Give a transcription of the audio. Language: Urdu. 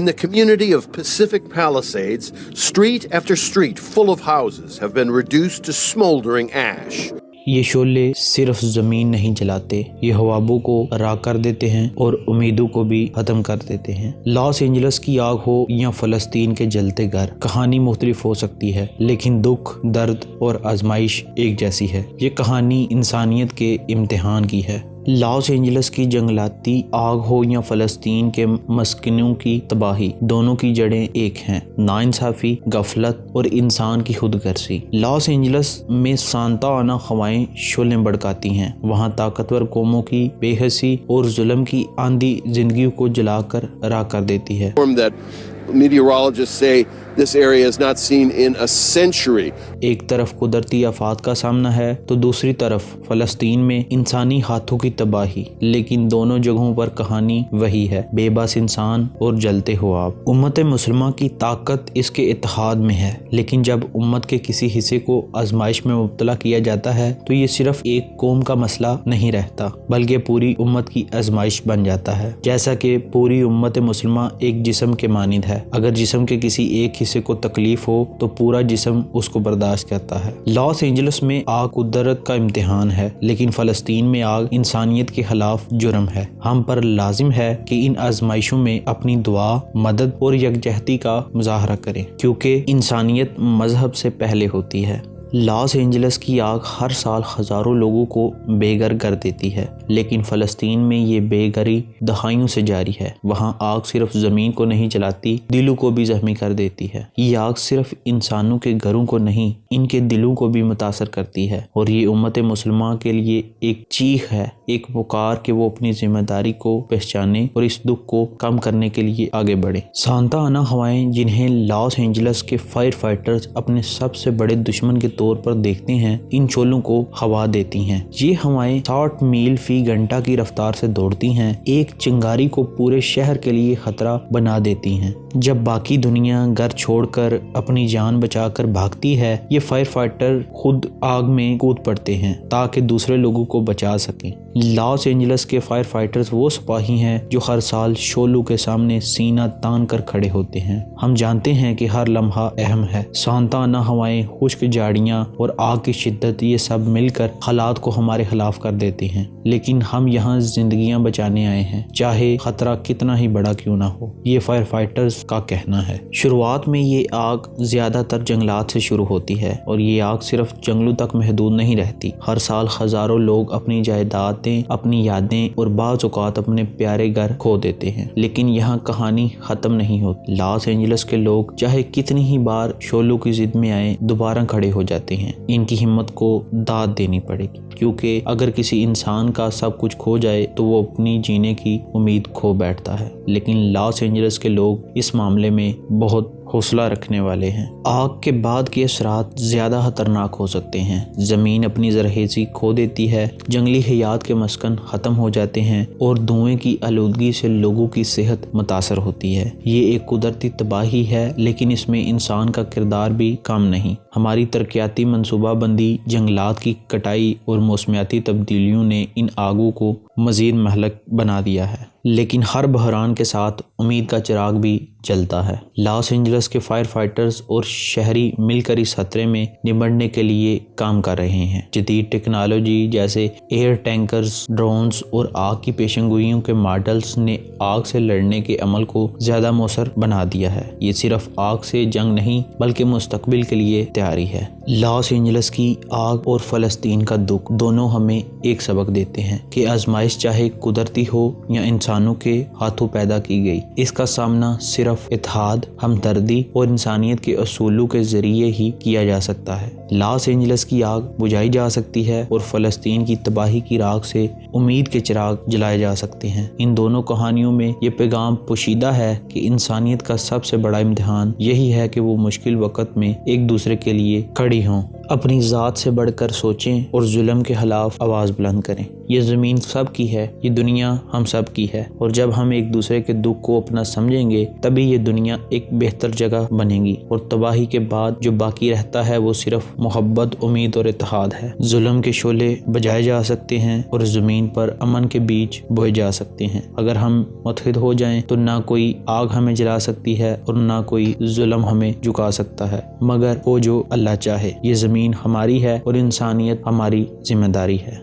the community of Pacific Palisades, street after street full of houses have been reduced to smoldering ash. یہ شعلے صرف زمین نہیں جلاتے، یہ خوابوں کو راک کر دیتے ہیں اور امیدوں کو بھی ختم کر دیتے ہیں۔ لاس اینجلس کی آگ ہو یا فلسطین کے جلتے گھر، کہانی مختلف ہو سکتی ہے لیکن دکھ، درد اور آزمائش ایک جیسی ہے۔ یہ کہانی انسانیت کے امتحان کی ہے۔ لاس اینجلس کی جنگلاتی آگ ہو یا فلسطین کے مسکنوں کی تباہی، دونوں کی جڑیں ایک ہیں: ناانصافی، غفلت اور انسان کی خود غرضی۔ لاس اینجلس میں سانتا آنا ہوائیں شعلیں بھڑکاتی ہیں، وہاں طاقتور قوموں کی بے حسی اور ظلم کی آندھی زندگیوں کو جلا کر راکھ کر دیتی ہے۔ Meteorologists say this area is not seen in a century. ایک طرف قدرتی آفات کا سامنا ہے تو دوسری طرف فلسطین میں انسانی ہاتھوں کی تباہی، لیکن دونوں جگہوں پر کہانی وہی ہے: بے بس انسان اور جلتے خواب۔ امت مسلمہ کی طاقت اس کے اتحاد میں ہے، لیکن جب امت کے کسی حصے کو آزمائش میں مبتلا کیا جاتا ہے تو یہ صرف ایک قوم کا مسئلہ نہیں رہتا بلکہ پوری امت کی آزمائش بن جاتا ہے، جیسا کہ پوری امت مسلمہ ایک جسم کے مانند ہے۔ اگر جسم کے کسی ایک حصے کو تکلیف ہو تو پورا جسم اس کو برداشت کرتا ہے۔ لاس اینجلس میں آگ قدرت کا امتحان ہے، لیکن فلسطین میں آگ انسانیت کے خلاف جرم ہے۔ ہم پر لازم ہے کہ ان آزمائشوں میں اپنی دعا، مدد اور یکجہتی کا مظاہرہ کریں، کیونکہ انسانیت مذہب سے پہلے ہوتی ہے۔ لاس اینجلس کی آگ ہر سال ہزاروں لوگوں کو بے گھر کر دیتی ہے، لیکن فلسطین میں یہ بے گھری دہائیوں سے جاری ہے۔ وہاں آگ صرف زمین کو نہیں جلاتی، دلوں کو بھی زخمی کر دیتی ہے۔ یہ آگ صرف انسانوں کے گھروں کو نہیں، ان کے دلوں کو بھی متاثر کرتی ہے، اور یہ امت مسلمہ کے لیے ایک چیخ ہے، ایک پکار کہ وہ اپنی ذمہ داری کو پہچانے اور اس دکھ کو کم کرنے کے لیے آگے بڑھے۔ سانتا آنا ہوائیں، جنہیں لاس اینجلس کے فائر فائٹرز اپنے سب سے بڑے دشمن کے طور پر دیکھتے ہیں، ان شعلوں کو ہوا دیتی ہیں۔ یہ ہوائیں 60 میل فی گھنٹہ کی رفتار سے دوڑتی ہیں، ایک چنگاری کو پورے شہر کے لیے خطرہ بنا دیتی ہیں۔ جب باقی دنیا گھر چھوڑ کر اپنی جان بچا کر بھاگتی ہے، یہ فائر فائٹر خود آگ میں کود پڑتے ہیں تاکہ دوسرے لوگوں کو بچا سکیں۔ لاس اینجلس کے فائر فائٹرز وہ سپاہی ہیں جو ہر سال شعلوں کے سامنے سینہ تان کر کھڑے ہوتے ہیں۔ ہم جانتے ہیں کہ ہر لمحہ اہم ہے۔ سانتا آنا ہوائیں، خشک جھاڑیاں اور آگ کی شدت، یہ سب مل کر حالات کو ہمارے خلاف کر دیتے ہیں، لیکن ہم یہاں زندگیاں بچانے آئے ہیں، چاہے خطرہ کتنا ہی بڑا کیوں نہ ہو، یہ فائر فائٹرز کا کہنا ہے۔ شروعات میں یہ آگ زیادہ تر جنگلات سے شروع ہوتی ہے، اور یہ آگ صرف جنگلوں تک محدود نہیں رہتی۔ ہر سال ہزاروں لوگ اپنی جائیدادیں، اپنی یادیں اور بعض اوقات اپنے پیارے گھر کھو دیتے ہیں، لیکن یہاں کہانی ختم نہیں ہوتی۔ لاس اینجلس کے لوگ چاہے کتنی ہی بار شعلوں کی ضد میں آئیں، دوبارہ کھڑے ہو جاتے ہیں۔ ان کی ہمت کو داد دینی پڑے گی، کیونکہ اگر کسی انسان کا سب کچھ کھو جائے تو وہ اپنی جینے کی امید کھو بیٹھتا ہے، لیکن لاس اینجلس کے لوگ اس معاملے میں بہت حوصلہ رکھنے والے ہیں۔ آگ کے بعد کے اثرات زیادہ خطرناک ہو سکتے ہیں۔ زمین اپنی زرخیزی کھو دیتی ہے، جنگلی حیات کے مسکن ختم ہو جاتے ہیں، اور دھوئیں کی آلودگی سے لوگوں کی صحت متاثر ہوتی ہے۔ یہ ایک قدرتی تباہی ہے، لیکن اس میں انسان کا کردار بھی کم نہیں۔ ہماری ترقیاتی منصوبہ بندی، جنگلات کی کٹائی اور موسمیاتی تبدیلیوں نے ان آگوں کو مزید مہلک بنا دیا ہے، لیکن ہر بحران کے ساتھ امید کا چراغ بھی جلتا ہے۔ لاس اینجلس کے فائر فائٹرز اور شہری مل کر اس خطرے میں نمٹنے کے لیے کام کر رہے ہیں۔ جدید ٹیکنالوجی جیسے ایئر ٹینکرز، ڈرونز اور آگ کی پیشن گوئیوں کے ماڈلز نے آگ سے لڑنے کے عمل کو زیادہ مؤثر بنا دیا ہے۔ یہ صرف آگ سے جنگ نہیں بلکہ مستقبل کے لیے تیاری ہے۔ لاس اینجلس کی آگ اور فلسطین کا دکھ دونوں ہمیں ایک سبق دیتے ہیں کہ آزمائش چاہے قدرتی ہو یا انسانوں کے ہاتھوں پیدا کی گئی، اس کا سامنا صرف اتحاد، ہمدردی اور انسانیت کے اصولوں کے ذریعے ہی کیا جا سکتا ہے۔ لاس اینجلس کی آگ بجھائی جا سکتی ہے اور فلسطین کی تباہی کی راکھ سے امید کے چراغ جلائے جا سکتے ہیں۔ ان دونوں کہانیوں میں یہ پیغام پوشیدہ ہے کہ انسانیت کا سب سے بڑا امتحان یہی ہے کہ وہ مشکل وقت میں ایک دوسرے کے لیے کھڑی ہوں۔ اپنی ذات سے بڑھ کر سوچیں اور ظلم کے خلاف آواز بلند کریں۔ یہ زمین سب کی ہے، یہ دنیا ہم سب کی ہے، اور جب ہم ایک دوسرے کے دکھ کو اپنا سمجھیں گے تبھی یہ دنیا ایک بہتر جگہ بنے گی، اور تباہی کے بعد جو باقی رہتا ہے وہ صرف محبت، امید اور اتحاد ہے۔ ظلم کے شعلے بجھائے جا سکتے ہیں اور زمین پر امن کے بیج بوئے جا سکتے ہیں۔ اگر ہم متحد ہو جائیں تو نہ کوئی آگ ہمیں جلا سکتی ہے اور نہ کوئی ظلم ہمیں جھکا سکتا ہے، مگر وہ جو اللہ چاہے۔ یہ زمین ہماری ہے اور انسانیت ہماری ذمہ داری ہے۔